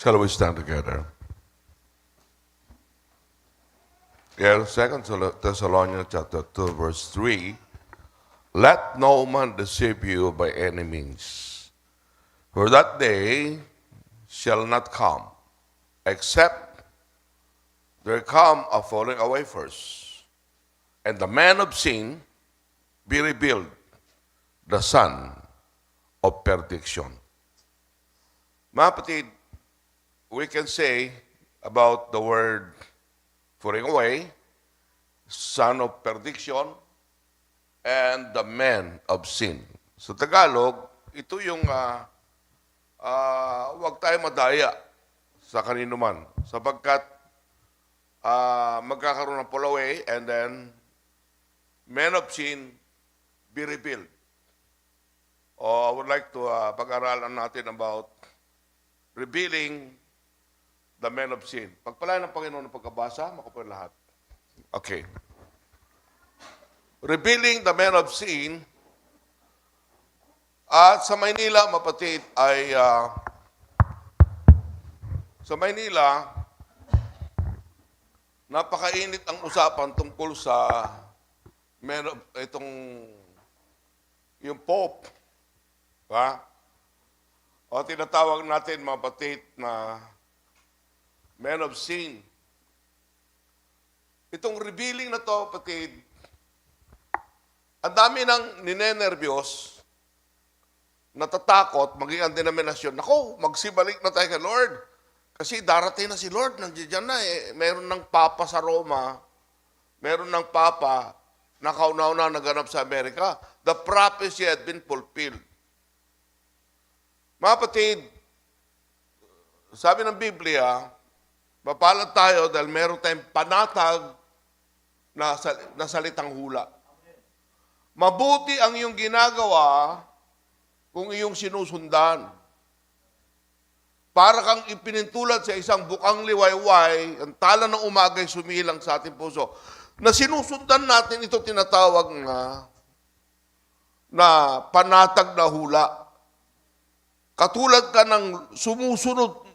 Shall we stand together? Here, 2 Thessalonians chapter 2, verse 3. Let no man deceive you by any means, for that day shall not come, except there come a falling away first, and the man of sin be revealed, the son of perdition. Mga kapatid, we can say about the word falling away, son of perdition, and the man of sin. Sa Tagalog, ito yung huwag tayo madaya sa kanino man. Sapagkat magkakaroon ng fall away and then man of sin be revealed. I would like to pag-aralan natin about revealing the man of sin. Pagpalain ng Panginoon ng pagkabasa, makupo lahat. Okay. Revealing the man of sin. At sa Maynila, mapatid, ay sa Maynila, napakainit ang usapan tungkol sa man of, yung Pope. Ha? O tinatawag natin, mapatid, na man of sin. Itong revealing na to, patid, ang dami nang ninenervyos, natatakot, maging ang denominasyon. Naku, magsibalik na tayo kay Lord. Kasi darating na si Lord, nandiyan na eh. Meron ng Papa sa Roma, meron ng Papa na kauna-una naganap sa Amerika. The prophecy had been fulfilled. Mga kapatid, sabi ng Biblia, mapalad tayo dahil meron tayong panatag na salitang hula. Mabuti ang iyong ginagawa kung iyong sinusundan. Para kang ipinintulad sa isang bukang liwayway, ang tala ng umagay sumilang sa ating puso. Na sinusundan natin ito tinatawag na panatag na hula. Katulad ka ng sumusunod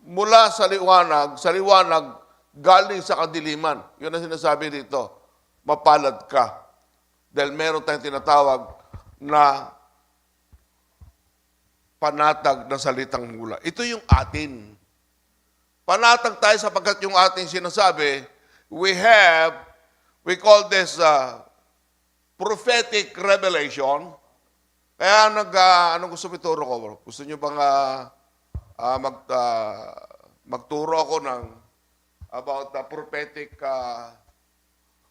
mula sa liwanag galing sa kadiliman. Yun ang sinasabi dito. Mapalad ka. Dahil meron tayong tinatawag na panatag na salitang hula. Ito yung atin. Panatag tayo sapagkat yung ating sinasabi, we call this prophetic revelation. Kaya anong gusto ituro ko? Gusto nyo bang magturo ako about the prophetic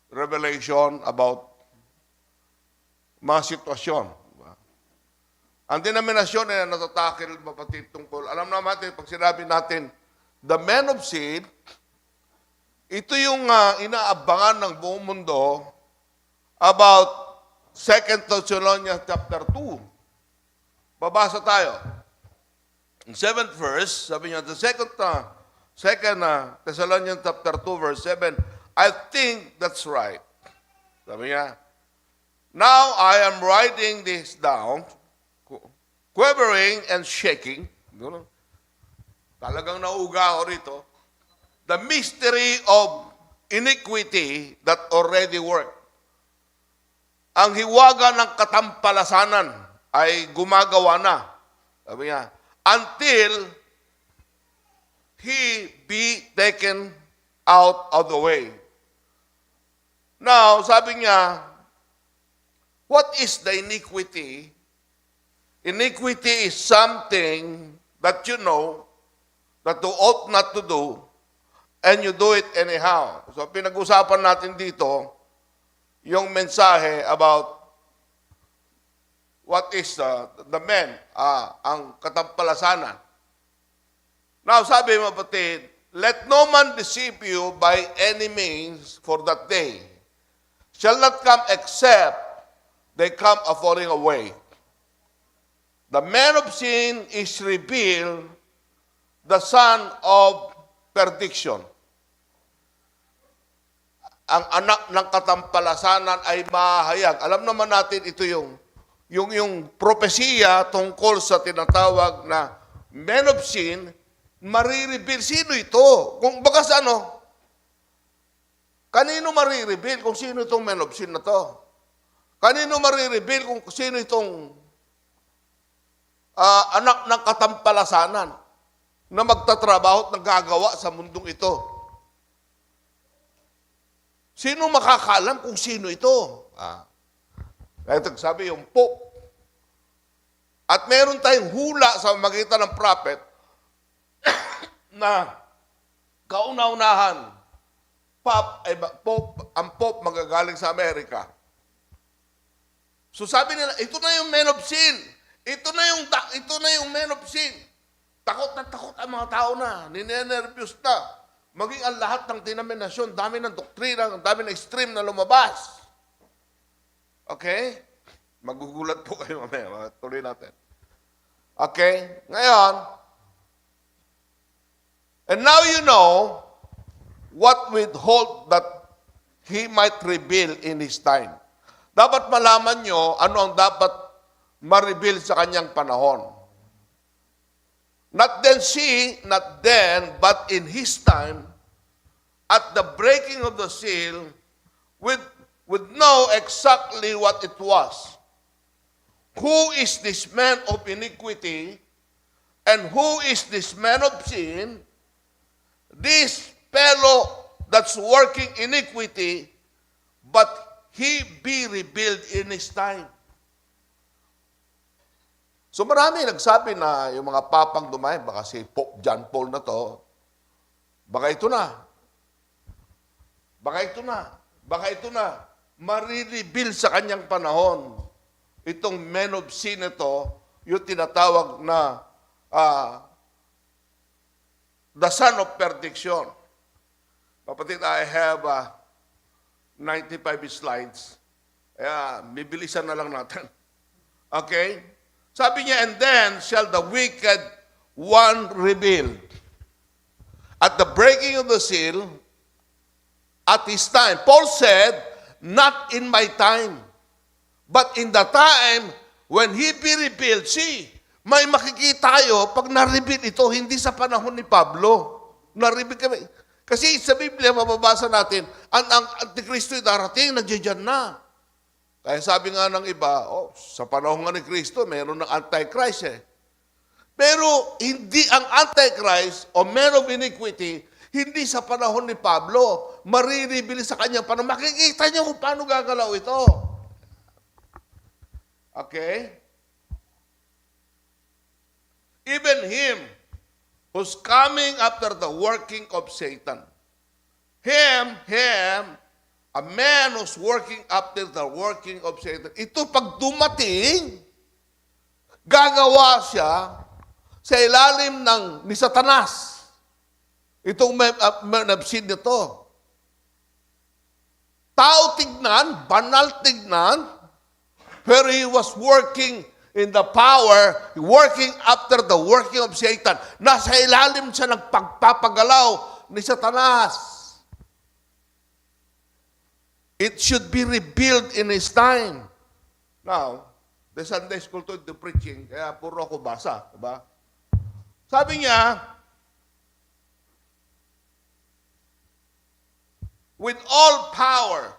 revelation about mga sitwasyon. Ang denominasyon ay natatakil mapatid tungkol. Alam naman natin, pag sinabi natin, the man of sin, ito yung inaabangan ng buong mundo about 2 Thessalonians chapter 2. Babasa tayo. In 7th verse, sabi niya, the 2 Thessalonians chapter 2 verse 7, I think that's right. Sabi niya, now I am writing this down, quivering and shaking. Talagang nauuga ako rito. The mystery of iniquity that already worked. Ang hiwaga ng katampalasanan ay gumagawa na. Sabi niya, until he be taken out of the way. Now, sabi niya, what is the iniquity? Iniquity is something that you know that you ought not to do and you do it anyhow. So pinag-usapan natin dito yung mensahe about what is the man, ang katampalasanan. Now, sabi mo kapatid, let no man deceive you by any means, for that day shall not come except they come a falling away. The man of sin is revealed, the son of perdition. Ang anak ng katampalasanan ay mahayag. Alam naman natin ito yung propesiya tungkol sa tinatawag na man of sin marireveal. Sino ito? Kung bagas ano, kanino marireveal kung sino itong man of sin na to? Kanino marireveal kung sino itong anak ng katampalasanan na magtatrabaho at naggagawa sa mundong ito? Sino makakaalam kung sino ito? Ito sabi yung Pope. At meron tayong hula sa magitan ng prophet na kauna-unahan, ang Pope magagaling sa Amerika. So sabi nila, ito na yung man of sin. Ito na yung man of sin. Takot na takot ang mga tao na. Ninenervyos na. Maging ang lahat ng denominasyon, dami ng doktrina, dami ng extreme na lumabas. Okay? Magugulat po kayo mamaya. Tuloy natin. Okay? Ngayon, and now you know what withhold that He might reveal in His time. Dapat malaman nyo ano ang dapat ma-reveal sa kanyang panahon. Not then, but in His time, at the breaking of the seal, would know exactly what it was. Who is this man of iniquity, and who is this man of sin? This fellow that's working iniquity, but he be revealed in his time. So marami nagsabi na yung mga papang dumayo, baka si Pope John Paul na to, baka ito na. Baka ito na. Baka ito na. Marireveal sa kanyang panahon. Itong man of sin ito, yung tinatawag na the son of perdition. Kapatid, I have 95 slides. Kaya, bibilisan na lang natin. Okay? Sabi niya, and then shall the wicked one revealed. At the breaking of the seal, at his time. Paul said, not in my time, but in the time when he be revealed. See, may makikita tayo pag na-reveal ito, hindi sa panahon ni Pablo. Na-reveal kami. Kasi sa Biblia, mababasa natin, ang Antikristo darating, nandiyan na. Kaya sabi nga ng iba, sa panahon nga ni Kristo, meron ng Antichrist eh. Pero hindi ang Antichrist o man of iniquity, hindi sa panahon ni Pablo, marireveal sa kanya. Paano makikita niyo kung paano gagalaw ito? Okay? Even him who's coming after the working of Satan. Him, a man who's working after the working of Satan. Ito pag dumating, gagawa siya sa ilalim ni Satanas. Itong man of sin nito. Tao tignan, banal tignan, pero he was working in the power, working after the working of Satan. Nasa ilalim siya ng pagpapagalaw ni Satanas. It should be revealed in his time. Now, the Sunday school to the preaching, kaya puro ako basa. Diba? Sabi niya, with all power,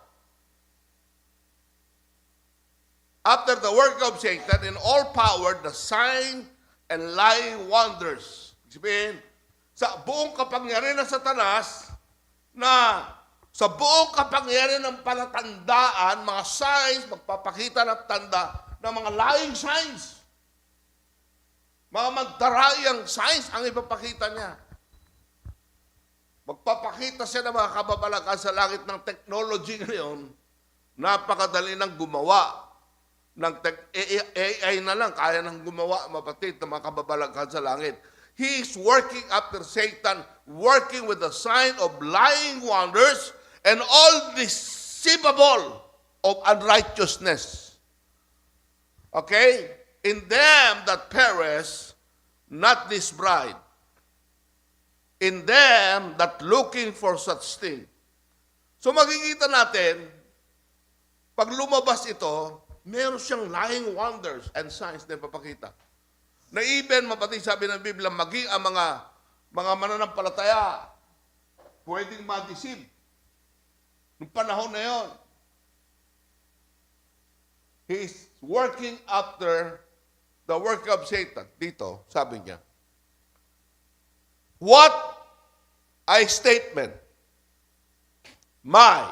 after the work of Satan, in all power, the sign and lying wonders. Sabihin, sa buong kapangyarihan ng Satanas, na sa buong kapangyarihan ng palatandaan, mga signs, magpapakita ng tanda ng mga lying signs. Mga magdarayang signs ang ipapakita niya. Magpapakita siya ng mga kababalagan sa langit ng technology ngayon. Napakadali nang gumawa. AI na lang, kaya nang gumawa, mapatid, ng mga kababalagan sa langit. He is working after Satan, working with the sign of lying wonders and all deceivable of unrighteousness. Okay? In them that perish, not this bride. In them that looking for such thing. So makikita natin, pag lumabas ito, meron siyang lying wonders and signs na ipapakita. Na even, mapatid sabi ng Biblia, maging ang mga mananampalataya, pwedeng ma-deceive. Noong panahon na yon, he is working after the work of Satan. Dito, sabi niya, what a statement. My,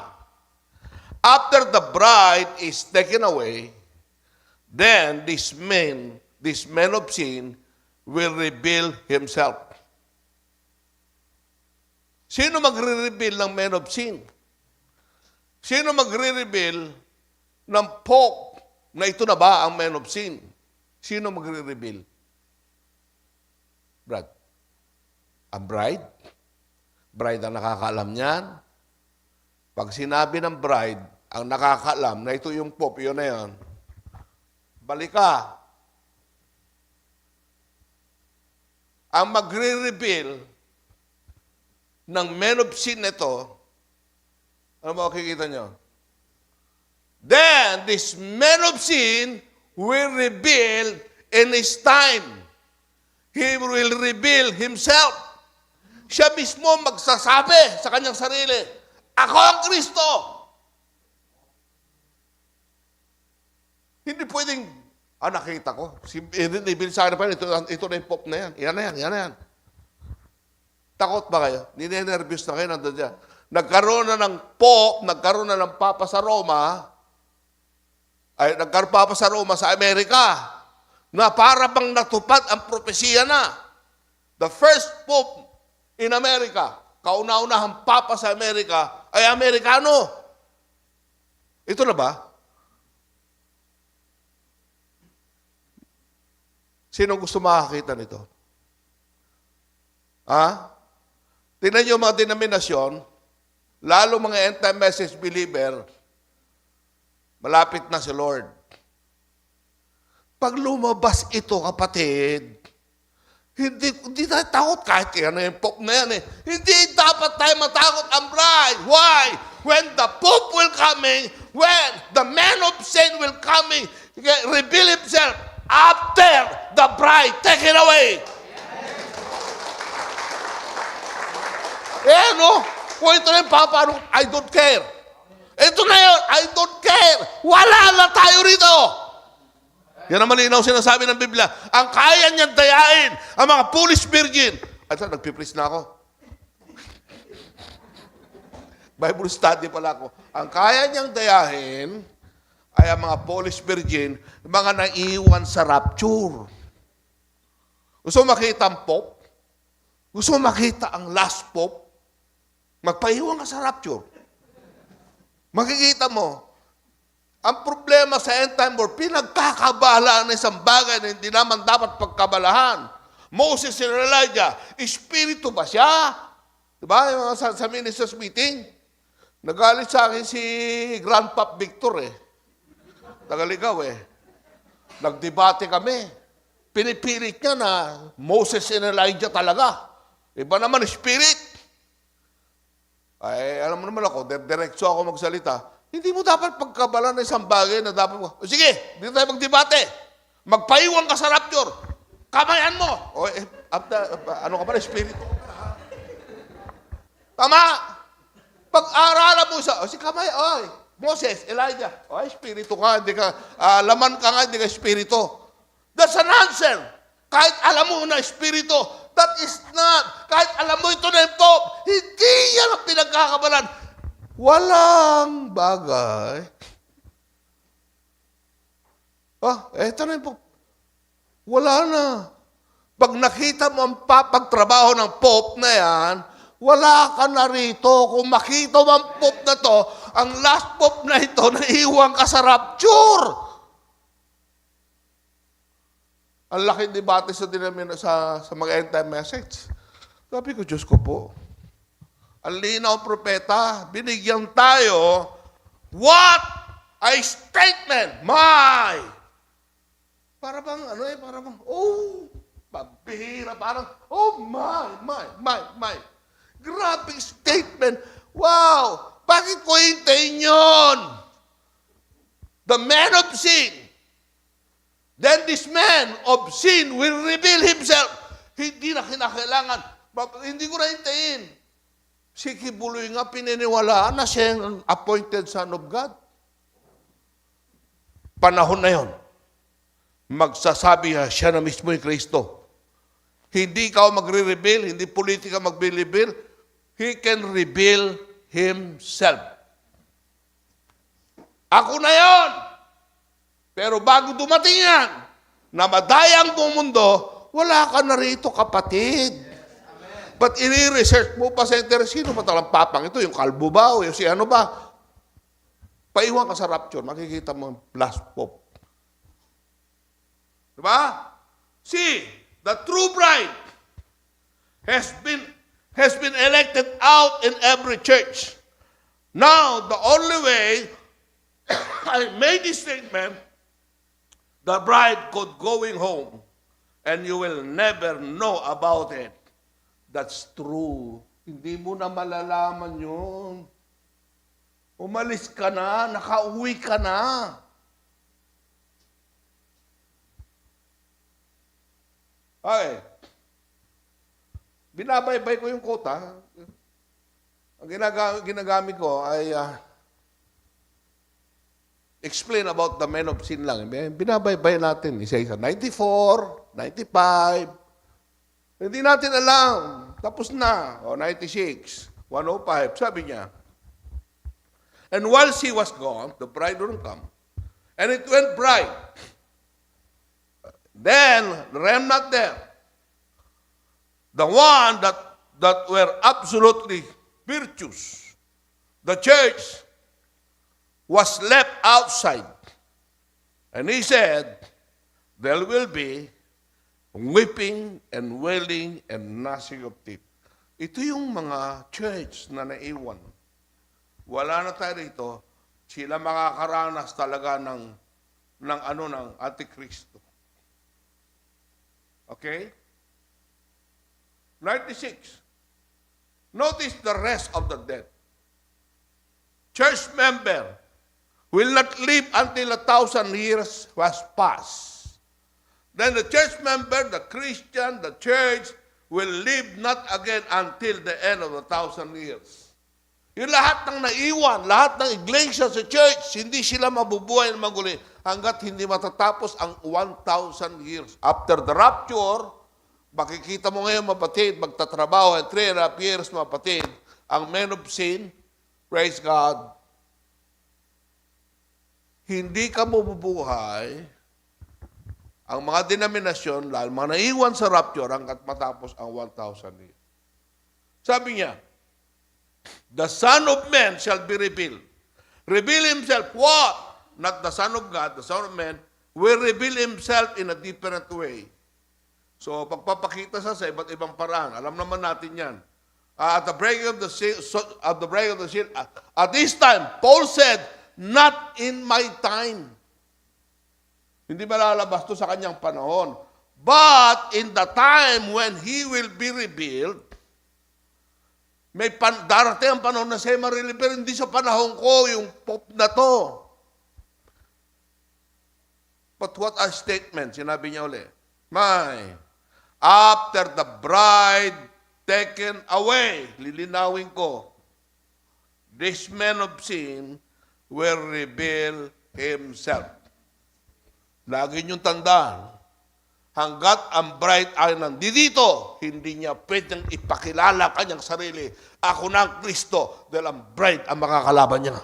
after the bride is taken away, then this man of sin will reveal himself. Sino magre-reveal ng man of sin? Sino magre-reveal ng Pope na ito na ba ang man of sin? Sino magre-reveal? Brad. Ang bride? Bride ang nakakaalam niyan. Pag sinabi ng bride, ang nakakaalam na ito yung Pope, yun na yun, balik ka. Ang magre-reveal ng man of sin nito, ano ba makikita nyo? Then, this man of sin will reveal in his time. He will reveal himself. Siya mismo magsasabi sa kanyang sarili, ako ang Kristo. Hindi pwedeng, nakita ko. Ibig sa akin pa, ito na yung Pope na yan. Yan na yan. Takot ba kayo? Ninenervyos na kayo, nandun dyan. Nagkaroon na ng Pope, nagkaroon na ng Papa sa Roma, nagkaroon Papa sa Roma sa Amerika, na para bang natupad ang propesiya na. The first Pope in America, kauna-unahang Papa sa Amerika, ay Amerikano. Ito na ba? Sino gusto makakita nito? Tingnan niyo mga denominasyon, lalo mga end-time message believer, malapit na si Lord. Pag lumabas ito, kapatid, hindi tayo takot kahit yan yung Pope na yan. Hindi dapat tayo matakot ang bride. Why? When the Pope will coming, when the man of sin will coming, reveal himself after the bride taken away. Kung ito na yung Papa, I don't care. Ito na yun, I don't care. Wala na tayo rito. Yan ang malinaw sinasabi ng Biblia. Ang kaya niyang dayain, ang mga foolish virgin. At saan, nagpipris na ako. Bible study pala ako. Ang kaya niyang dayahin ay ang mga foolish virgin, mga naiwan sa rapture. Gusto mo makita ang Pope? Gusto mo makita ang last Pope? Magpaiwan ka sa rapture. Makikita mo, ang problema sa end time war, pinagkakabalaan ng isang bagay na hindi naman dapat pagkabalahan. Moses and Elijah, espiritu ba siya? Diba? Sa ministers meeting, nagalit sa akin si Grandpa Victor Tagaligaw Nagdebate kami. Pinipilit niya na Moses and Elijah talaga. Iba naman spirit. Alam mo naman ako, diretso ako magsalita. Hindi mo dapat pagkabalan ng isang bagay na dapat mo. Sige, dito tayo magdebate. Magpaiwan ka sa rapture. Kamayan mo. Ano ka ba, espiritu? Tama. Pag-aaralan mo si kamay, Moses, Elijah, espiritu ka, hindi ka, laman ka nga, hindi ka espiritu. That's an answer. Kahit alam mo na espiritu, that is not. Kahit alam mo ito na yung Pope, hindi yan ang pinagkakabalan. Walang bagay. Eto na yung Pope. Wala na. Pag nakita mo ang pagtrabaho ng Pope na yan, wala ka na rito. Kung makita mo ang Pope na to, ang last Pope na ito, naiiwan ka sa rapture. Ang laking debate sa mga end-time message. Sabi ko, Diyos ko po, ang linaw propeta, binigyan tayo, what a statement, my! Para bang, pabihira, parang, my. Grabe statement. Wow! Bakit ko hintayin yun? The man of sin. Then this man of sin will reveal himself. Hindi na kinakailangan Hindi ko nahintayin. Si Kibuloy nga pininiwalaan na siya ang appointed son of God. Panahon na yon, magsasabi siya na mismo yung Kristo. Hindi ikaw magre-reveal, hindi politika magre-reveal. He can reveal himself. Ako na yon. Pero bago dumating yan, na madayang buong mundo, wala ka na rito, kapatid. But i-research mo pa sa internet, sino ba talang papang ito? Yung kalbo ba? O yung si ano ba? Paiwan ka sa rapture, makikita mo last pope. Diba? See, the true bride has been elected out in every church. Now, the only way I made this statement, the bride could going home and you will never know about it. That's true. Hindi mo na malalaman yun. Umalis ka na, nakauwi ka na. Okay. Binabaybay ko yung kota. Ang ginagamit ko ay explain about the men of sin lang. Binabaybay natin. Isa-isa. 94, 95. Hindi natin alam. Tapos na. O, 96, 105. Sabi niya, and while she was gone, the bride wouldn't come. And it went bright. Then, the remnant there, the one that were absolutely virtuous, the church was left outside. And he said, there will be weeping and wailing and gnashing of teeth. Ito yung mga church na naiwan. Wala na tayo rito, sila makakaranas talaga ng Antikristo. Okay? 96. Notice the rest of the dead. Church member will not live until 1,000 years was passed. Then the church member, the Christian, the church, will live not again until the end of 1,000 years. Yung lahat ng naiwan, lahat ng iglesia sa church, hindi sila mabubuhay ng maguli hanggat hindi matatapos ang 1,000 years. After the rapture, makikita mo ngayon, mapatid, magtatrabaho, at 3.5 years, mapatid, ang men of sin, praise God, hindi ka mabubuhay, ang mga denominasyon, lalo mga naiwan sa rapture, hanggat matapos ang 1,000 years. Sabi niya, the Son of Man shall be revealed. Reveal himself. What? Not the Son of God, the Son of Man will reveal himself in a different way. So, pagpapakita sa iba't ibang paraan. Alam naman natin yan. At the breaking of the seal, at this time, Paul said, not in my time. Hindi malalabas to sa kanyang panahon. But in the time when he will be revealed, may darating ang panahon na siya marilib, pero hindi sa panahon ko, yung Pope na to. But what a statement, sinabi niya ulit. After the bride taken away, lilinawin ko, this man of sin will reveal himself. Lagi niyong tandaan, hanggat ang bride ay nandito, hindi niya pwedeng ipakilala kanyang sarili. Ako na ang Kristo, dahil ang bride ang makakalaban niya.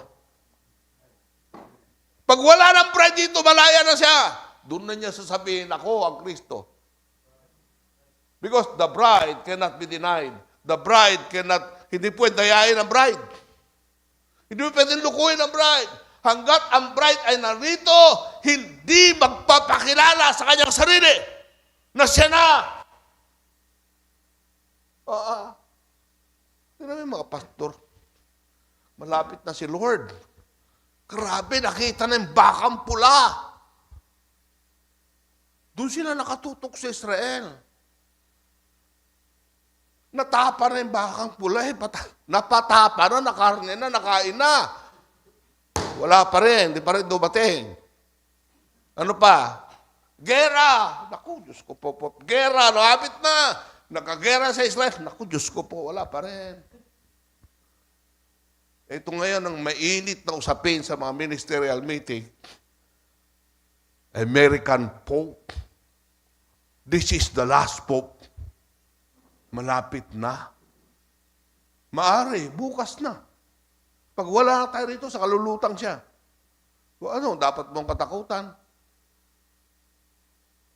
Pag wala ng bride dito, malaya na siya. Doon na niya sasabihin, ako ang Kristo. Because the bride cannot be denied. The bride cannot, hindi pwedeng dayain ang bride. Hindi pwedeng lukuhin ang bride. Hanggat ang bride ay narito, hindi magpapakilala sa kanyang sarili na siya na. Tignan mo yung mga pastor. Malapit na si Lord. Grabe, nakita na yung bakang pula. Doon sila nakatutok sa Israel. Natapa na yung bakang pula. Napatapa na, nakarne na, nakain na. Wala pa rin, hindi pa rin dumating. Ano pa? Gera. Naku, Diyos ko po. Gera, nakapit na. nakagera sa Israel. Naku, Diyos ko po, wala pa rin. Ito ngayon ang mainit na usapin sa mga ministerial meeting. American Pope. This is the last Pope. Malapit na. Maari, bukas na. Pag wala na tayo rito, sa kalulutang siya. O ano, dapat mong katakutan.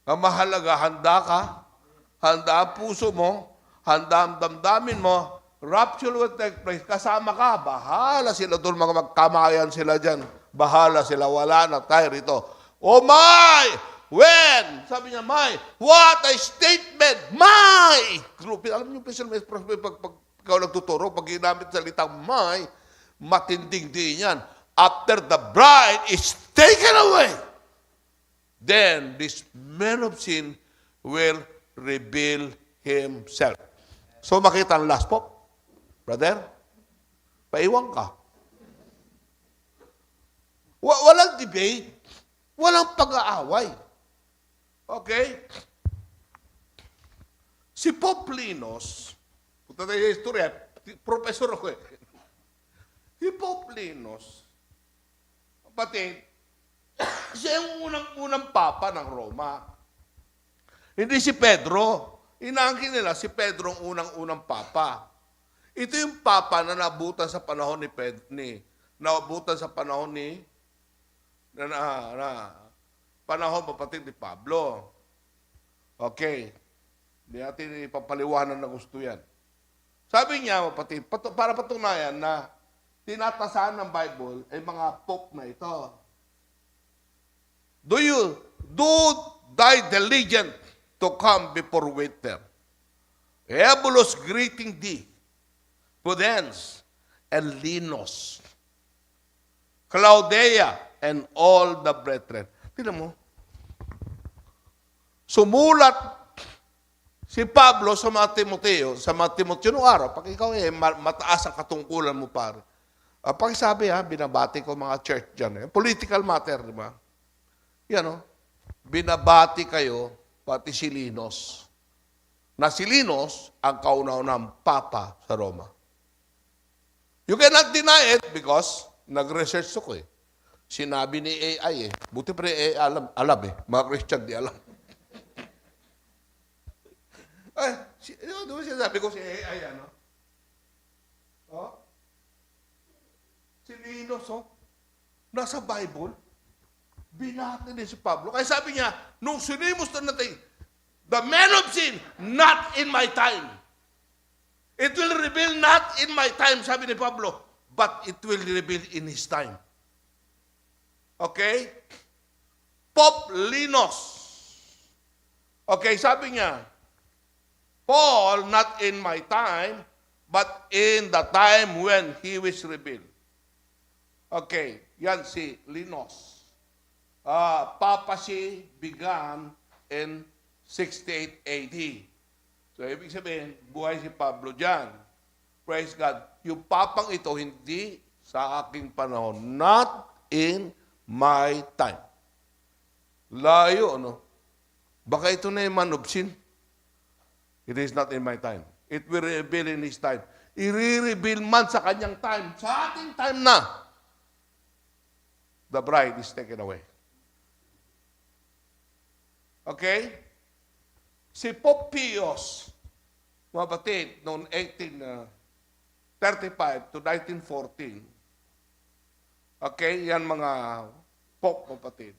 Ang mahalaga, handa ka, handa ang puso mo, handa ang damdamin mo, rapture will take place, kasama ka, bahala sila doon, mga magkamayan sila dyan. Bahala sila, wala na tayo rito. Oh my! When? Sabi niya, my. What a statement! My! Alam niyo, pag ikaw nagtuturo, pag ginamit salitang my, matinding din yan. After the bride is taken away, then this man of sin will reveal himself. So makita ang last Pope. Brother, paiwan ka. Walang debate. Walang pag-aaway. Okay? Si Pope Linos, punta tayo sa historia, professor ako eh. Si Pope Linos, kapatid, siya yung unang papa ng Roma. Hindi si Pedro. Inaangkin nila si Pedro ang unang papa. Ito yung papa na nabutan sa panahon nabutan sa panahon panahon kapatid ni Pablo. Okay. Hindi natin ipapaliwanan na gusto yan. Sabi niya, kapatid, para patunayan na tinatasan ng Bible ay mga pope na ito. Do thy diligent to come before winter. Ebulos greeting thee, Pudens and Linos, Claudia and all the brethren. Tignan mo. Sumulat si Pablo sa mga Timoteo noong araw, pag ikaw mataas ang katungkulan mo, pare. Pakisabi binabati ko mga church dyan. Political matter, di ba? Yan binabati kayo, pati si Linos. Na si Linos ang kauna-unang papa sa Roma. You cannot deny it because nag-research ako eh. Sinabi ni AI eh. Buti pa rin AI alam eh. Mga Christian di alam. Ay, di ba sinasabi ko si AI Oh? Si Linos nasa Bible, binati din si Pablo. Kaya sabi niya, nung sinimos na natin, the man of sin, not in my time. It will reveal not in my time, sabi ni Pablo, but it will reveal in his time. Okay? Pope Linos. Okay, sabi niya, Paul, not in my time, but in the time when he was revealed. Okay, yan si Linos. Papacy began in 68 AD. So, ibig sabihin, buhay si Pablo dyan. Praise God. Yung papang ito, hindi sa aking panahon. Not in my time. Layo, Baka ito na yung man of sin. It is not in my time. It will reveal in his time. I-reveal man sa kanyang time. Sa ating time na. The bride is taken away. Okay? Si Pope Pius, mga batid, noong 1835 to 1914, okay, yan mga Pope, mga batid.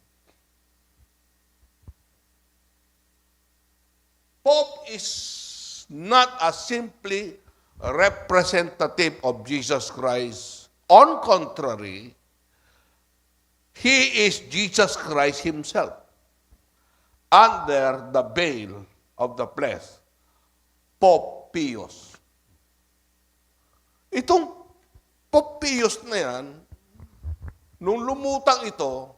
Pope is not a simply representative of Jesus Christ. On contrary, he is Jesus Christ himself under the veil of the flesh. Pope Pius. Itong Pope Pius na yan, nung lumutang ito,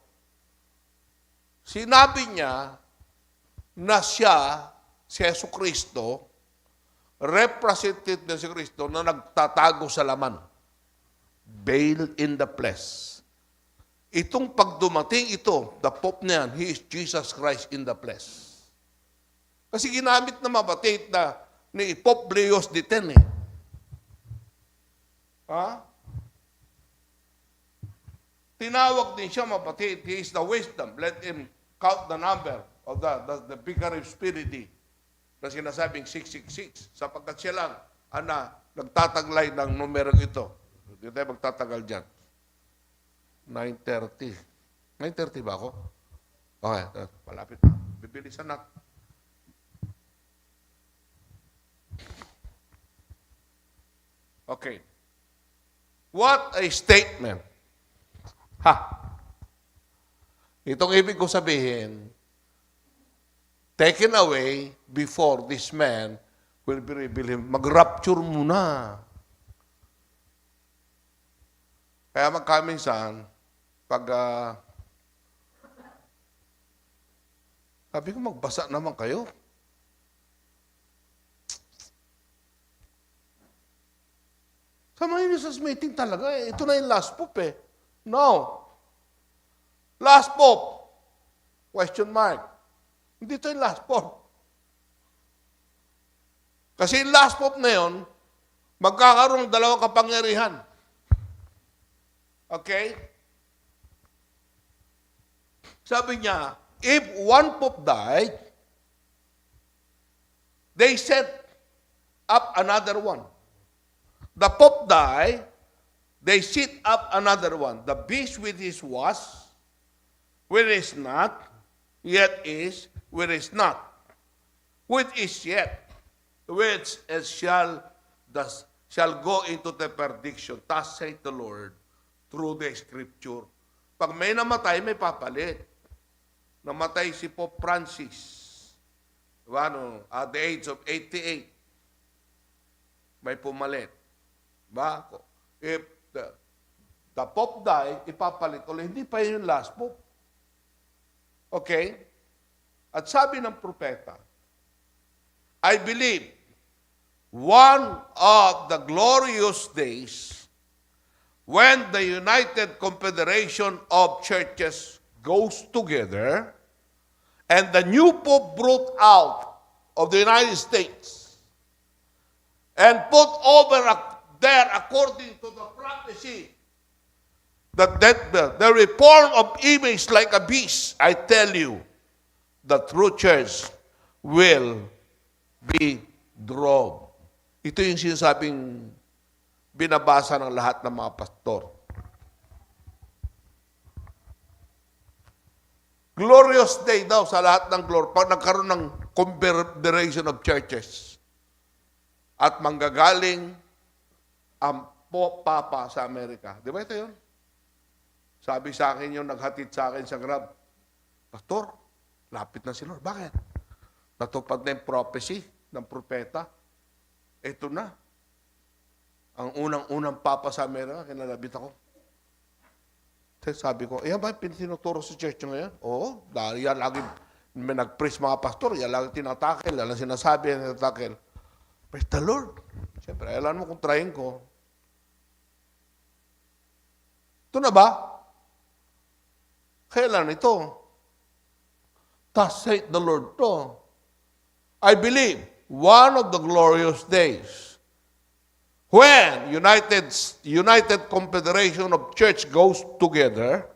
sinabi niya na siya, si Jesucristo, representative na si Kristo na nagtatago sa laman. Veil in the flesh. Itong pagdumating ito, the Pope na yan, he is Jesus Christ in the flesh. Kasi ginamit na mabatid na ni Pope Leo X eh. Ha? Tinawag din siya mapatid. He is the wisdom. Let him count the number of the Vicar of Spiriti na sinasabing 666. Sapagkat siya lang nagtataglay ng numerong ito. Hindi tayo magtatagal dyan. 9:30. 9:30 ba ako? Okay, malapit na. Bibilisan natin. Okay. What a statement. Ha! Itong ibig ko sabihin, taken away before this man will be revealed. Mag-rapture muna. Kaya magkaminsan, pag sabi ko, magbasa naman kayo. Samahin niyo sa meeting talaga. Ito na yung last pope eh. No. Last pope. Question mark. Hindi ito yung last pope. Kasi yung last pope na yun, magkakaroon ng dalawang kapangyarihan. Okay? Sabi niya, if one pope died, they set up another one. The pope died, they set up another one. The beast with his was, where is not, yet is, where is not, which is yet, which is shall go into the perdition. Thus saith the Lord, through the Scripture. Pag may namatay, may papalit. Namatay si Pope Francis. Diba, no? At the age of 88. May pumalit. Diba? If the Pope died, ipapalit ulit. Hindi pa yun yung last Pope. Okay? At sabi ng propeta, I believe one of the glorious days when the United Confederation of Churches goes together and the new Pope brought out of the United States and put over there according to the prophecy that the reform of image like a beast, I tell you, the true church will be drawn. Ito yung sinasabing binabasa ng lahat ng mga pastor. Glorious day daw sa lahat ng glory. Pag nagkaroon ng confederation of churches at manggagaling ang Papa sa Amerika. Di ba ito yun? Sabi sa akin yung naghatid sa akin sa Grab, Pastor, lapit na si Lord. Bakit? Natupad na yung prophecy ng propeta. Ito na. Ang unang-unang Papa sa Amerika, kinalabit ako. Sabi ko, yan ba tinuturo sa church ngayon? Oo, dahil yan lagi may nag-preach mga pastor, yan lagi tinatakil, yan lang sinasabi, yan tinatakil. Praise the Lord. Siyempre, alam mo kung trying ko. Ito na ba? Kailan ito? Thus saith the Lord to. I believe one of the glorious days when United Confederation of Church goes together,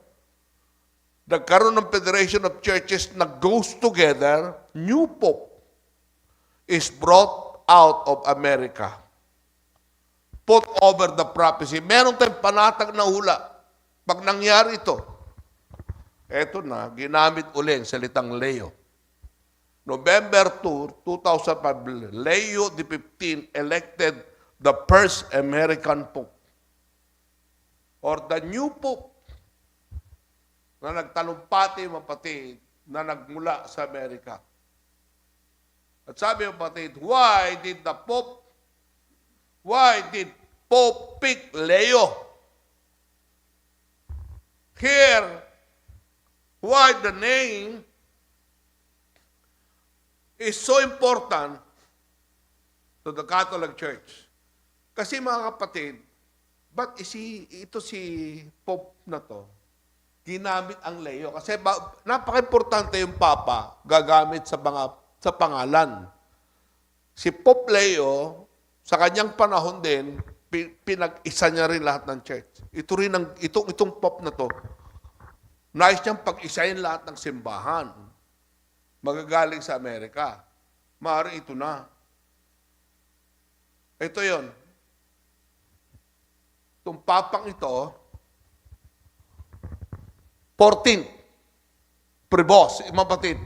nagkaroon ng Federation of Churches na goes together, new Pope is brought out of America. Put over the prophecy. Meron tayong panatag na hula. Pag nangyari ito, eto na, ginamit uli ang salitang Leo. November 2, 2005, Leo XV elected the first American Pope or the new Pope na nagtalumpati mapatid na nagmula sa Amerika. At sabi mapatid, why did Pope pick Leo? Here, why the name is so important to the Catholic Church. Kasi mga kapatid, ba't ito si Pope na to, ginamit ang Leo? Kasi napaka-importante yung Papa gagamit sa pangalan. Si Pope Leo, sa kanyang panahon din, pinag-isa niya rin lahat ng church. Itong Pope na to, nais niyang pag-isayin lahat ng simbahan. Magagaling sa Amerika. Maaaring ito na. Ito yon. Itong papang ito, 14th, Prevost, mapatid.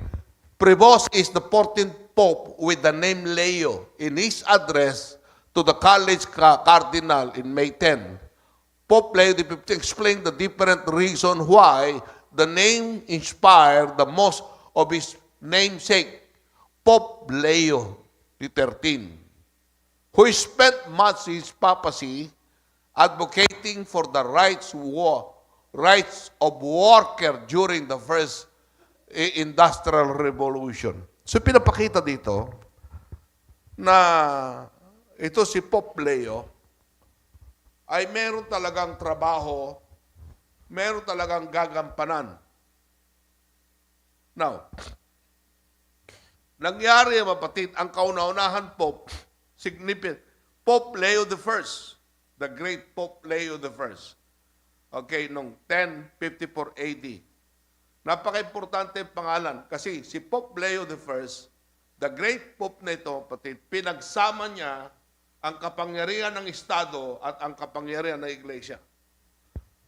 Prevost is the 14th Pope with the name Leo. In his address to the College Cardinal in May 10, Pope Leo XV explained the different reason why the name inspired the most of his namesake, Pope Leo XIII, who spent much his papacy advocating for the rights of worker during the first Industrial Revolution. So pinapakita dito na ito si Pope Leo ay meron talagang trabaho, meron talagang gagampanan. Now, nangyari, mapatid, ang kauna-unahan Pope, significant, Pope Leo I, the great Pope Leo I. Okay, noong 1054 AD. Napaka-importante ang pangalan kasi si Pope Leo I, the great Pope na ito, kapatid, pinagsama niya ang kapangyarihan ng Estado at ang kapangyarihan ng Iglesia.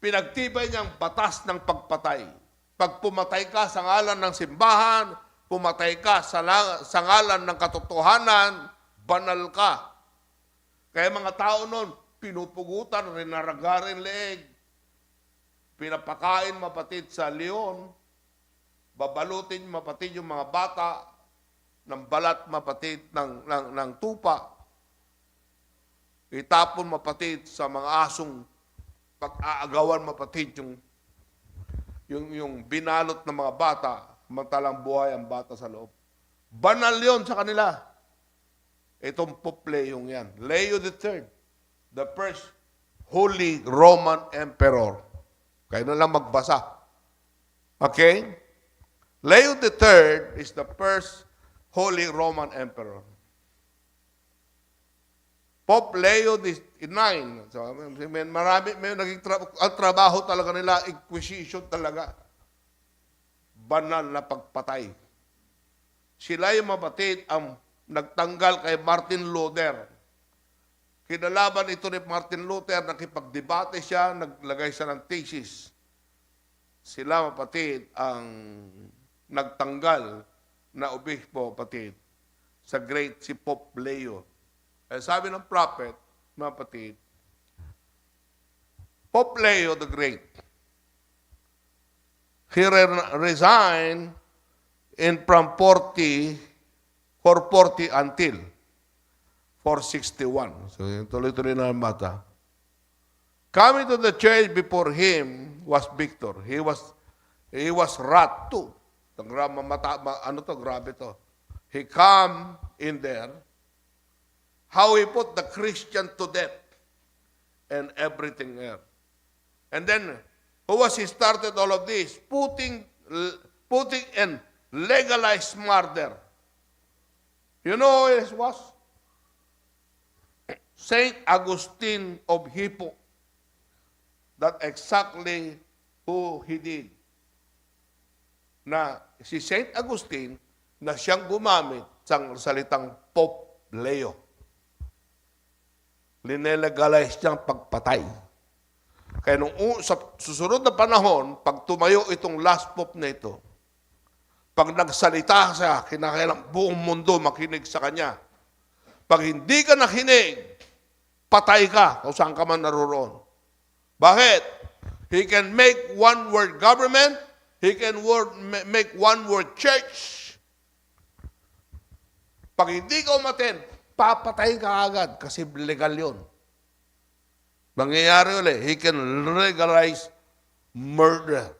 Pinagtibay niya ang batas ng pagpatay. Pag pumatay ka sa ngalan ng simbahan, pumatay ka sa ngalan ng katotohanan, banal ka. Kaya mga tao noon, pinupugutan, rinaragarin leeg, pinapakain mapatid sa leon, babalutin mapatid yung mga bata ng balat mapatid ng tupa, itapon mapatid sa mga asong pag-aagawan mapatid yung binalot ng mga bata, mantalang buhay ang bata sa loob. Banal yon sa kanila. Itong Pope Leo yan. Leo III, the first Holy Roman Emperor. Kaya na lang magbasa. Okay? Leo III is the first Holy Roman Emperor. Pope Leo IX. So, marami, may naging ang trabaho talaga nila, inquisition talaga. Banal na pagpatay. Sila yung mapatid ang nagtanggal kay Martin Luther. Kinalaban ito ni Martin Luther, nakipagdebate siya, naglagay siya ng thesis. Sila mapatid ang nagtanggal na obispo, patid, sa great si Pope Leo. Eh, sabi ng prophet, mapatid, Pope Leo the Great, he resigned from 440 until 461. So, tuloy-tuloy na ang bata. Coming to the church before him was Victor. He was wrath too. Grabe to. He come in there. How he put the Christian to death and everything else. And then, who was he started all of this? Putting and legalized murder. You know who it was? Saint Augustine of Hippo. That exactly who he did. Na si Saint Augustine na siyang gumamit sa salitang Pope Leo. Linelegalize niyang pagpatay. Kaya nung sa susunod na panahon, pag tumayo itong last Pope na ito, pag nagsalita siya, kinakailang buong mundo makinig sa kanya. Pag hindi ka nakinig, patay ka kung saan ka man naroon. Bakit? He can make one world government, he can make one world church. Pag hindi ka umaten, papatay ka agad kasi legal yun. Mangyayari ulit, he can legalize murder.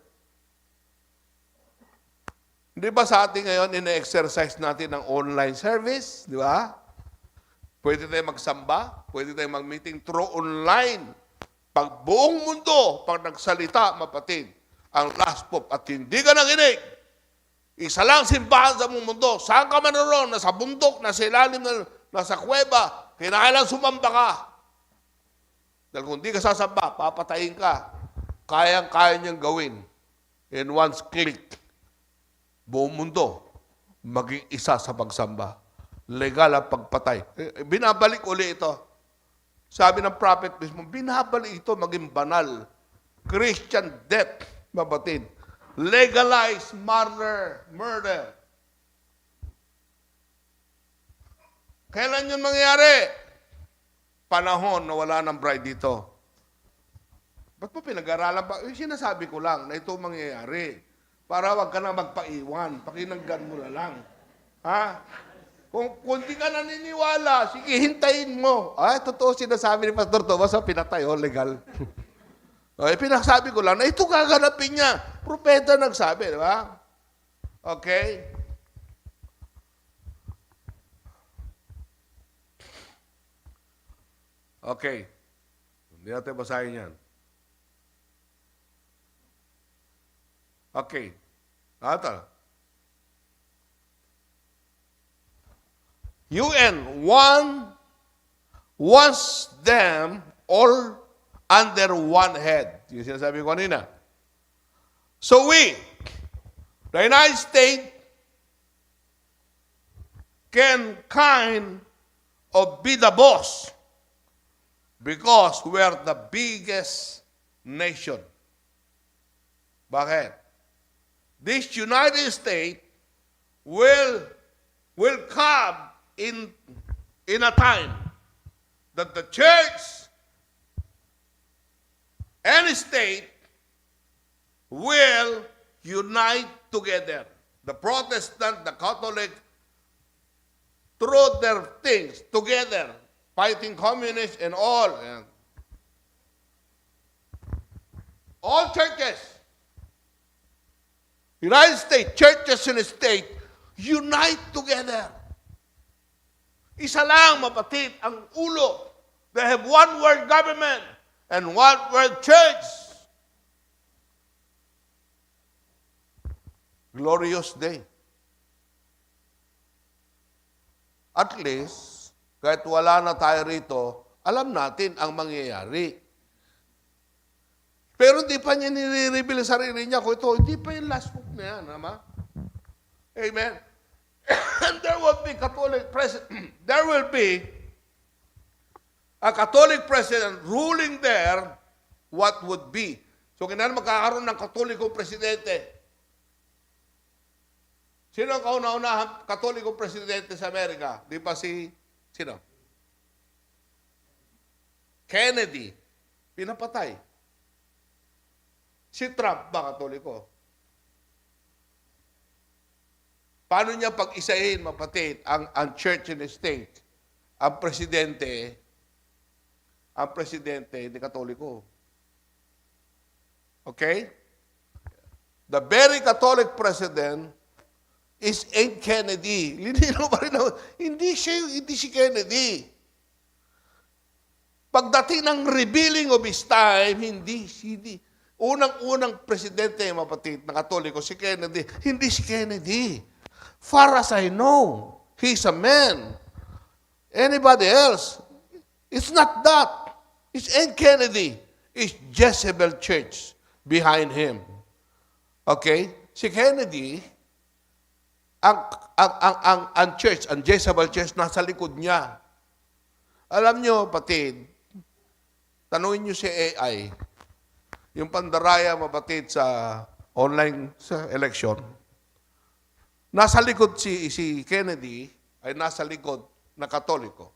Di ba sa atin ngayon, ina-exercise natin ang online service? Di ba? Pwede tayo magsamba, pwede tayo mag-meeting through online. Pag buong mundo, pag nagsalita, mapatid, ang last pope, at hindi ka nakinig, isa lang simbahan sa buong mundo, saan ka man naroon, nasa bundok, nasa ilalim nasa kuweba, kinakailan sumamba ka. Dahil kung di ka sasamba, papatayin ka. Kayang-kaya niyang gawin. In one click, buong mundo, maging isa sa pagsamba. Legal ang pagpatay. Binabalik uli ito. Sabi ng prophet mismo, binabalik ito maging banal. Christian death, mabatid. Legalize murder. Kailan yun mangyayari? Panahon na wala ng bride dito. Ba't mo pinag-aralan pa? Sinasabi ko lang na ito mangyayari. Para wag ka na magpaiwan. Pakinanggan mo na lang. Ha? Kung di ka naniniwala, sige, hintayin mo. Ay, totoo sinasabi ni Pastor Thomas, pinatay, legal. Pinasabi ko lang na ito gaganapin niya. Propeta nagsabi, di ba? Okay? Okay. Hindi natin basahin yan. Okay. Ata. UN wants them all under one head. Yung sinasabi ko kanina. So we, the United States, can kind of be the boss because we're the biggest nation. Bakit? This United States will come in a time that the church and state will unite together. The Protestant, the Catholic, throw their things together, fighting communists and all. All churches, United States, churches and state, unite together. Isa lang, mapatid, ang ulo. They have one world government and one world church. Glorious day. At least, kahit wala na tayo rito, alam natin ang mangyayari. Pero hindi pa niya nire-reveal sa sarili niya kung ito, hindi pa yung last book na yan, ama? Amen? And there will be Catholic president. There will be a Catholic president ruling there what would be. So, kailangan magkakaroon ng Katolikong presidente. Sino ang kauna-unahang Katolikong presidente sa Amerika? Di ba sino? Kennedy. Pinapatay. Si Trump ba Katoliko? Paano niya pag-isahin, mapatid, ang church and state? Ang presidente hindi Katoliko. Okay? The very Catholic president is ain't Kennedy. Linino pa rin ako. Hindi si Kennedy. Pagdating ng revealing of his time, hindi. Unang-unang presidente, mapatid, na Katoliko, si Kennedy. Hindi si Kennedy. Far as I know, he's a man. Anybody else? It's not that. It's ain't Kennedy. It's Jezebel Church behind him. Okay? Si Kennedy, ang church, ang Jezebel Church, nasa likod niya. Alam nyo, patid, tanungin nyo si AI, yung pandaraya, mabatid, sa online sa election, nasa likod si Kennedy, ay nasa likod na Katoliko.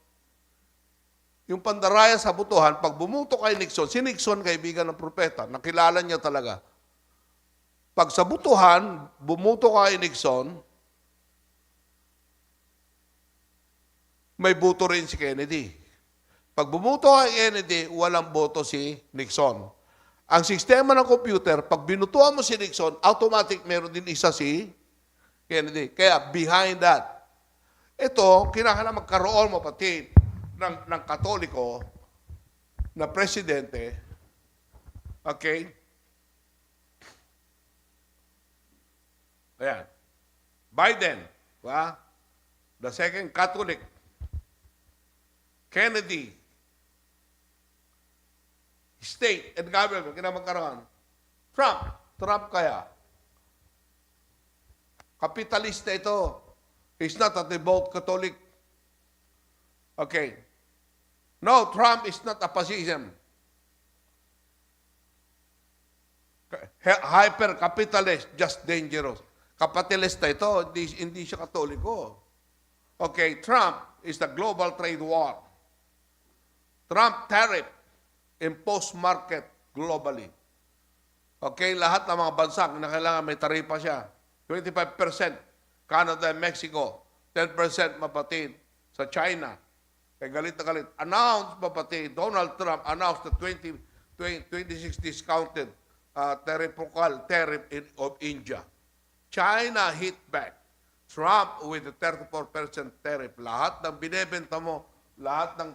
Yung pandaraya sa butuhan, pag bumuto kay Nixon, si Nixon, kaibigan ng propeta, nakilala niya talaga. Pag sa butuhan, bumuto kay Nixon, may boto rin si Kennedy. Pag bumuto kay Kennedy, walang boto si Nixon. Ang sistema ng computer, pag binutuan mo si Nixon, automatic meron din isa si Kennedy. Kaya behind that, ito, kinakailangan magkaroon, mapatid, ng Katoliko na presidente. Okay? Ayan. Biden, the second Catholic Kennedy, state and government, kinamagkaroon. Trump kaya. Kapitalista ito. He's not a devout Catholic. Okay. No, Trump is not a fascism. Hyper-capitalist, just dangerous. Kapitalista ito, hindi siya Katoliko. Okay, Trump is the global trade war. Trump tariff imposed market globally. Okay, lahat ng mga bansa na kailangan may taripa siya. 25% Canada and Mexico. 10% mapatid sa China. Kaya galit na galit. Announced mapatid, Donald Trump announced the 26 discounted tariff of India. China hit back. Trump with the 34% tariff. Lahat ng binebenta mo, lahat ng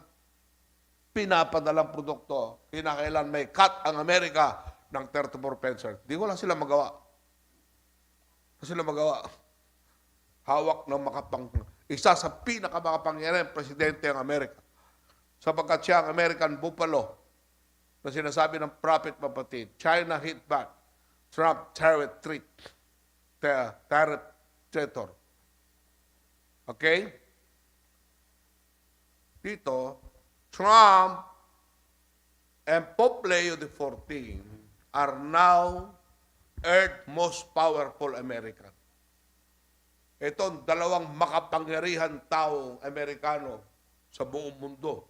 pinapadalang produkto, kinakailan may cut ang Amerika ng 34%. Di wala sila magawa. Hawak ng isa sa pinakamakapangyarihan presidente ng Amerika. Sapagkat siya ang American Buffalo na sinasabi ng prophet mapatid. China hit back. Trump tariff traitor. Okay? Dito, Trump and Pope Leo XIV are now Earth's most powerful American. Itong dalawang makapangyarihan taong Amerikano sa buong mundo.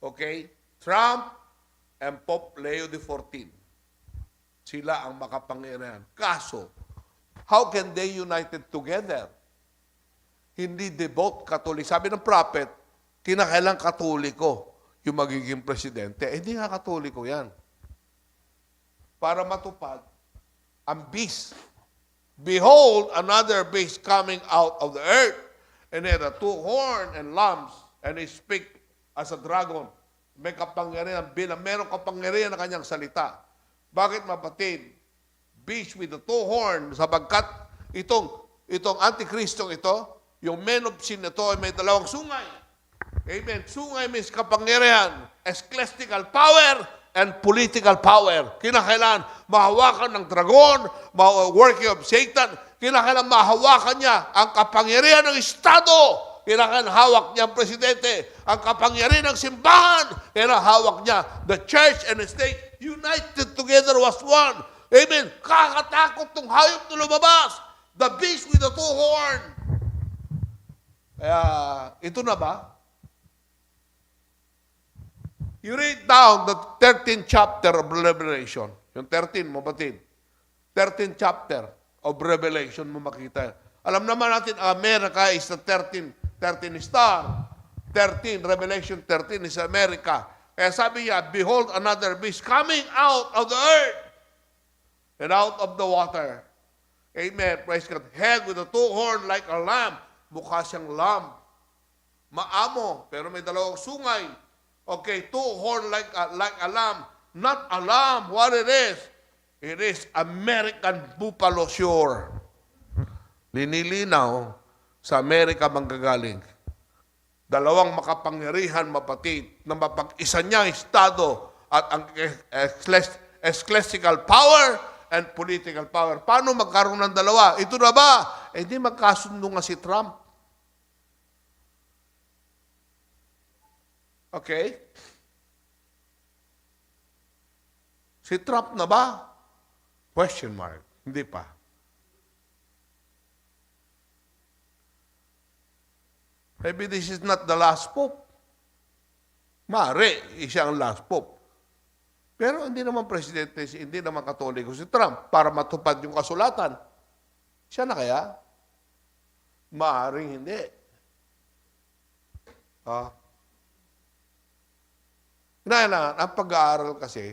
Okay? Trump and Pope Leo XIV. Sila ang makapangyarihan. Kaso, how can they united together? Hindi devout Katolik. Sabi ng prophet, kinakailang Katoliko yung magiging presidente. Hindi nga Katoliko yan. Para matupad ang beast. Behold, another beast coming out of the earth, and he had a 2 horns and lambs, and he speak as a dragon. May kapangyarihan, merong kapangyarihan na kanyang salita. Bakit mapatid? Beast with the 2 horns, sapagkat itong antikristong ito, yung men of sin ito ay may 2 sungay. Amen. Sungay means kapangyarihan, ecclesiastical power, and political power. Kinakailan mahawakan ng dragon, working of Satan. Kinakailan mahawakan niya ang kapangyarihan ng Estado. Kinakailan hawak niya ang presidente. Ang kapangyarihan ng simbahan. Kinakailan hawak niya the church and the state. United together was one. Amen. Kakatakot ng hayop na lumabas. The beast with the 2 horns. Kaya, ito na ba? You read down the 13th chapter of Revelation. Yung 13, mabatid. 13th chapter of Revelation mo makita. Alam naman natin, America is the 13 star. 13, Revelation 13 is America. Kaya sabi niya, behold another beast coming out of the earth and out of the water. Amen. Praise God. Head with a 2 horns like a lamb. Mukha siyang lamb. Maamo, pero may 2 sungay. Okay, 2 horns like a lamb. Not a lamb. What it is? It is American Buffalo Shore. Linilinaw sa Amerika manggagaling. 2 makapangyarihan mapatid na mapag-isa niya ang Estado at ang ecclesiastical power and political power. Paano magkaroon ng 2? Ito na ba? Hindi magkasundo nga si Trump. Okay? Si Trump na ba? Question mark. Hindi pa. Maybe this is not the last pope. Maaari, siya ang last pope. Pero hindi naman presidente, hindi naman Katoliko si Trump para matupad yung kasulatan. Siya na kaya? Maaaring hindi. Kailangan, ang pag-aaral kasi,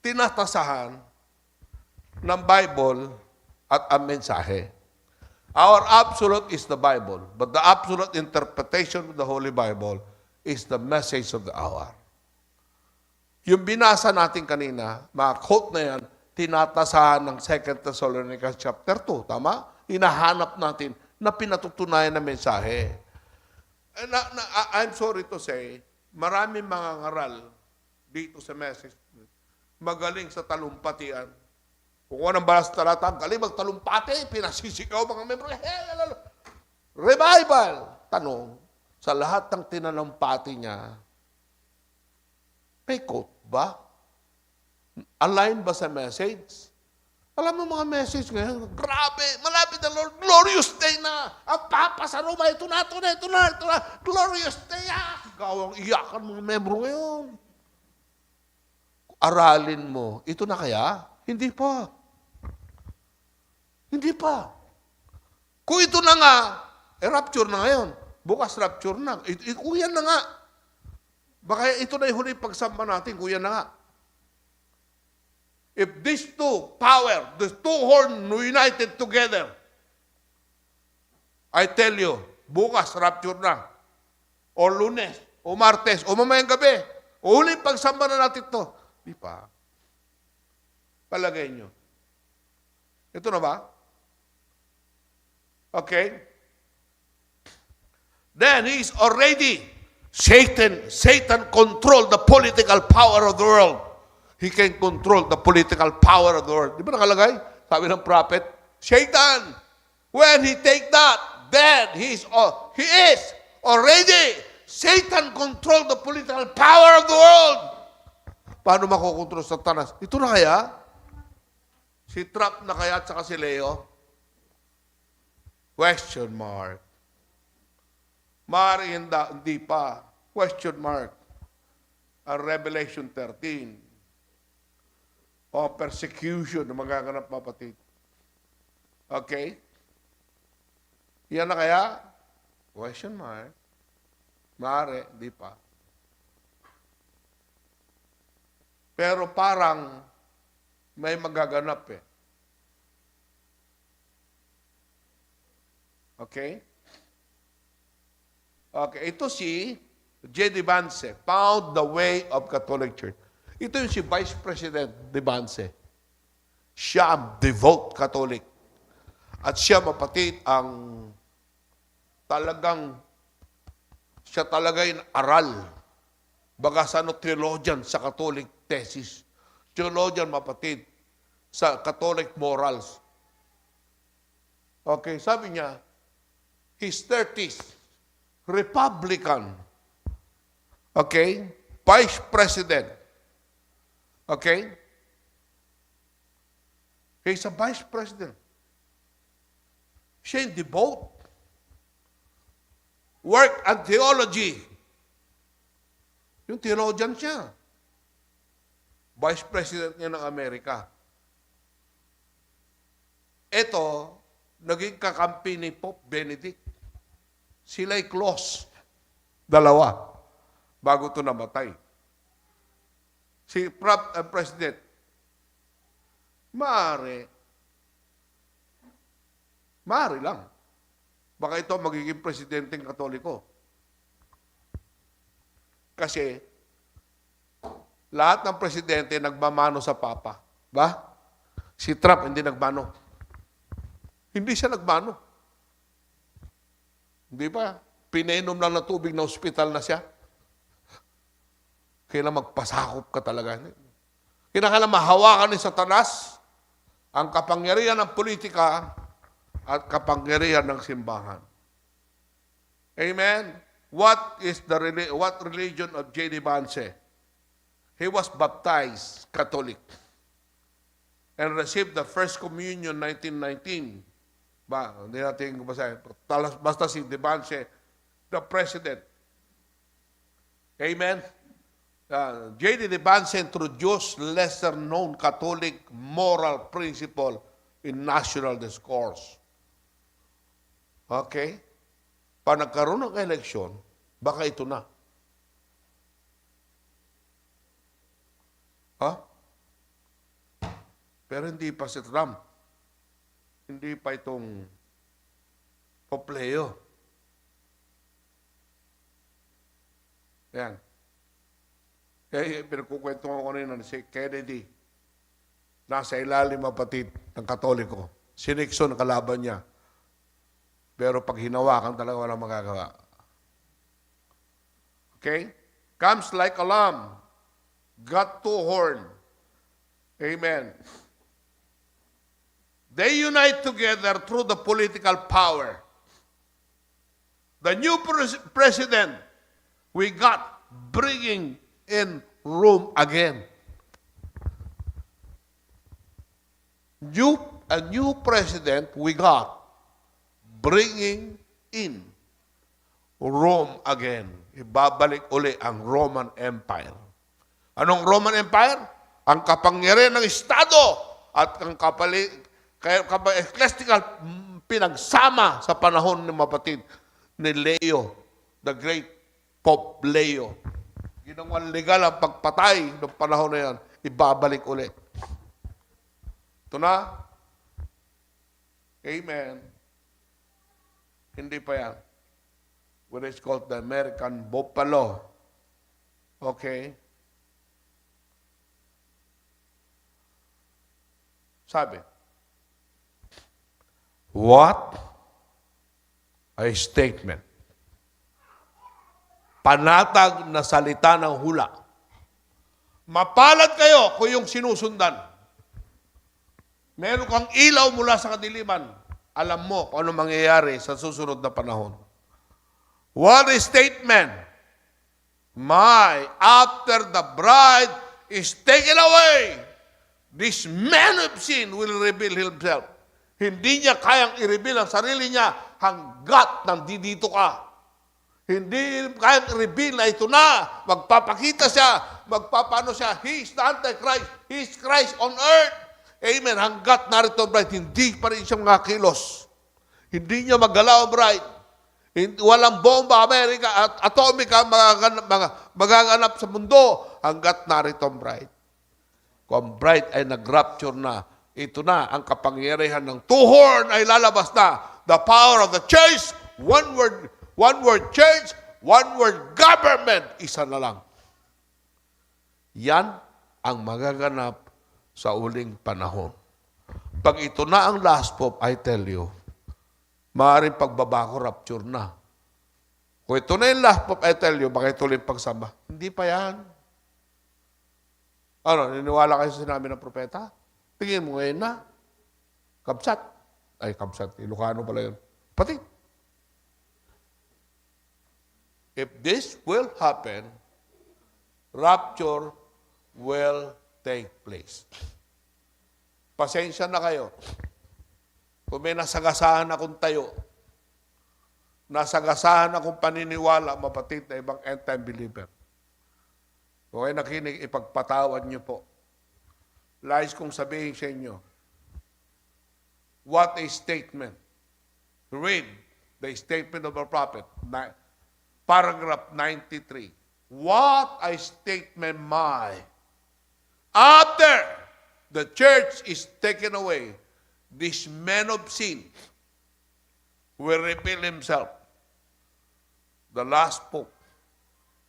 tinatasahan ng Bible at ang mensahe. Our absolute is the Bible, but the absolute interpretation of the Holy Bible is the message of the hour. Yung binasa natin kanina, mga quote na yan, tinatasahan ng 2 Thessalonians chapter 2, tama? Hinahanap natin na pinatutunayan na mensahe. I'm sorry to say, maraming mga ngaral dito sa message, magaling sa talumpatian. Kung anong balas talata, galing magtalumpati, pinasisigaw mga membro. Revival! Tanong, sa lahat ng tinalampati niya, may quote ba? Align ba sa message? Alam mo mga message ngayon, grabe, malapit na Lord, glorious day na. Ang Papa sa Roma, ito na, glorious day ah. Gawang iyakan mga membro ngayon. Aralin mo, ito na kaya? Hindi pa. Hindi pa. Kung ito na nga, rapture na ngayon. Bukas rapture na. Kung yan na nga. Baka ito na yung huli pagsamba natin, kung yan na nga. If these two power, these two horn united together, I tell you, bukas rapture na. O Lunes, o Martes, o mamayang gabi, o huli pagsamba na natin ito. Di pa. Palagay nyo. Ito na ba? Okay. Then he's already, Satan controlled the political power of the world. He can control the political power of the world. Di ba nakalagay? Sabi ng prophet, Satan, when he take that, then he is already, Satan control the political power of the world. Paano makokontrol sa Satanas? Ito na kaya? Si Trump na kaya at saka si Leo? Question mark. Mari hindi pa. Question mark. Ang Revelation 13. O persecution na magaganap mapatid. Okay? Yan na kaya? Question mark. Mari, hindi pa. Pero parang may magaganap eh. Okay? Okay, ito si J.D. Vance, found the way of Catholic Church. Ito yung si Vice President de Vance. Siya ang devout Catholic. At siya mapatid ang siya talaga yung aral. Bagasano theologian sa Catholic thesis. Theologian mapatid sa Catholic morals. Okay, sabi niya, his 30s, Republican. Okay? Vice President. Okay? He's a Vice President. Siya yung devout. Work and theology. Yung theologian siya. Vice President niya ng Amerika. Ito, naging kakampi ni Pope Benedict. Sila'y close. Dalawa. Bago ito namatay. Si President, maaari lang. Baka ito magiging presidenteng Katoliko. Kasi, lahat ng presidente nagmamano sa Papa. Ba? Si Trump hindi nagmano. Hindi siya nagmano. Hindi ba? Pinainom lang ng tubig na ospital na siya. Kailangan magpasakop ka talaga. Kailangan mahawakan ni Satanas ang kapangyarihan ng politika at kapangyarihan ng simbahan. Amen? What religion of J.D. Vance? He was baptized Catholic and received the First Communion 1919. Ba, hindi natin basahin. Basta si De Vance, the President. Amen? J.D. De Vance introduced lesser-known Catholic moral principle in national discourse. Okay? Pag nagkaroon ng eleksyon, baka ito na. Ha? Pero hindi pa si Trump. Hindi pa itong Popleo. Yan. Kaya pinagkukwento ko kanina si Kennedy. Nasa ilalim mapatid ng Katoliko. Si Nixon kalaban niya. Pero pag hinawakan talaga walang magagawa. Okay? Comes like a lamb, got two horns. Amen. They unite together through the political power. The new president we got bringing in Rome again. A new president we got bringing in Rome again. Ibabalik uli ang Roman Empire. Anong Roman Empire? Ang kapangyarihan ng Estado at ang ecclesiastical pinagsama sa panahon ng mapatid ni Leo, the great Pope Leo. Ginawang legal ang pagpatay ng panahon na yan, ibabalik ulit. Ito na. Amen. Hindi pa yan. What is called the American Buffalo. Okay? Sabi, what a statement. Panatag na salita ng hula. Mapalad kayo kung yung sinusundan. Meron kang ilaw mula sa kadiliman. Alam mo kung ano mangyayari sa susunod na panahon. What a statement. After the bride is taken away, this man of sin will reveal himself. Hindi niya kayang i-reveal ang sarili niya hanggat nandito ka. Hindi kayang i-reveal na ito na. Magpapakita siya. Magpapano siya. He is the Antichrist. He is Christ on earth. Amen. Hanggat narito ang bride, hindi pa rin siya kilos. Hindi niya maggalaw ang bride. Walang bomba Amerika at atomika magaganap sa mundo hanggat narito ang bride. Kung ang bride ay nag-rapture na, ito na ang kapangyarihan ng two horn ay lalabas na. The power of the church, one word church, one word government, isa na lang. Yan ang magaganap sa uling panahon. Pag ito na ang last pope, I tell you, maaaring pagbabako, rapture na. Kung ito na yung last pope, I tell you, baka ituloy pagsamba. Hindi pa yan. Ano, niniwala kayo sa sinabi ng propeta? Tingin mo ngayon na. Kabsat. Ay, kabsat. Ilocano pala yun. Pati. If this will happen, rapture will take place. Pasensya na kayo. Kung may nasagasahan akong tayo, nasagasahan akong paniniwala, mapatid na ibang end-time believer. Kung kayo nakinig, ipagpatawad niyo po. Lais kong sabihin sa inyo, what a statement. Read the statement of our prophet, paragraph 93. What a statement, After the church is taken away, this man of sin will reveal himself. The last pope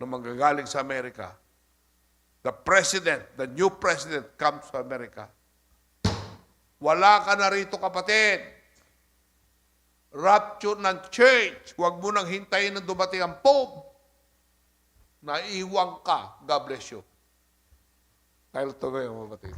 na manggagaling sa Amerika. The president, the new president comes to America. Wala ka na rito, kapatid. Rapture ng church. Huwag mo nang hintayin na dumating ang pope. Naiiwang ka. God bless you. Dahil ito ngayon, kapatid.